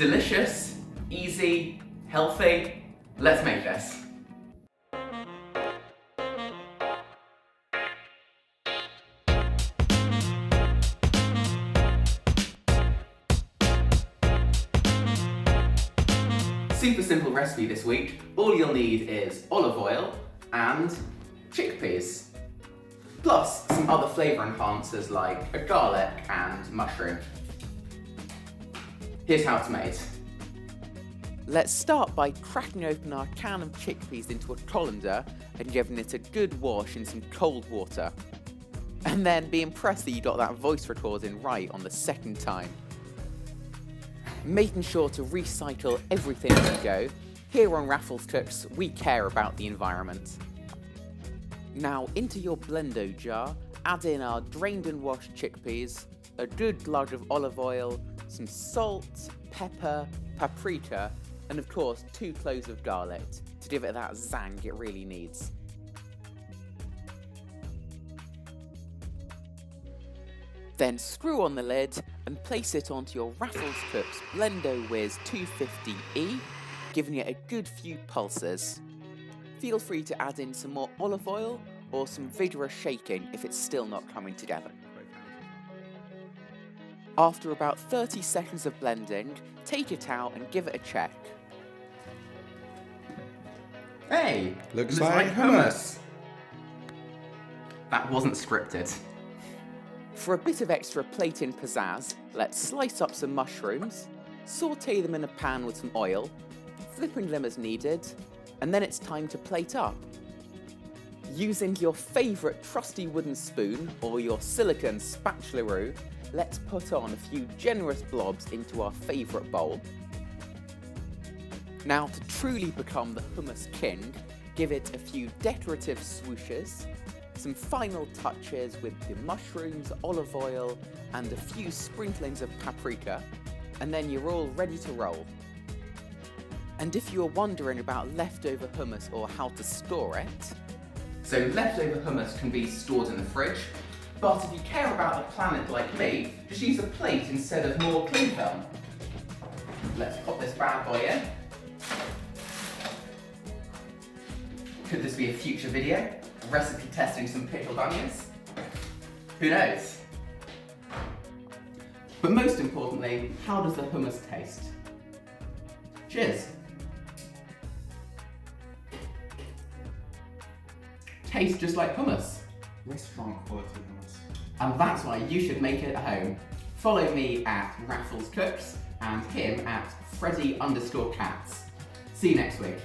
Delicious, easy, healthy. Let's make this. Super simple recipe this week. All you'll need is olive oil and chickpeas, plus some other flavour enhancers like a garlic and mushroom. Here's how it's made. Let's start by cracking open our can of chickpeas into a colander and giving it a good wash in some cold water. And then be impressed that you got that voice recording right on the second time. Making sure to recycle everything as you go. Here on RafflesCooks, we care about the environment. Now into your blendo jar, add in our drained and washed chickpeas, a good glug of olive oil, some salt, pepper, paprika, and of course 2 cloves of garlic to give it that zang it really needs. Then screw on the lid and place it onto your RafflesCooks Blendo Whiz 250E, giving it a good few pulses. Feel free to add in some more olive oil or some vigorous shaking if it's still not coming together. After about 30 seconds of blending, take it out and give it a check. Hey! Looks like hummus! That wasn't scripted. For a bit of extra plating pizzazz, let's slice up some mushrooms, saute them in a pan with some oil, flipping them as needed, and then it's time to plate up. Using your favourite trusty wooden spoon or your silicone spatula-roo, let's put on a few generous blobs into our favourite bowl. Now to truly become the hummus king, give it a few decorative swooshes, some final touches with the mushrooms, olive oil, and a few sprinklings of paprika, and then you're all ready to roll. And if you're wondering about leftover hummus or how to store it, so leftover hummus can be stored in the fridge, but if you care about the planet like me, just use a plate instead of more cling film. Let's pop this bad boy in. Could this be a future video? Recipe testing some pickled onions? Who knows? But most importantly, how does the hummus taste? Cheers! Tastes just like hummus. Restaurant quality hummus. And that's why you should make it at home. Follow me at RafflesCooks and him at Freddy_Cats. See you next week.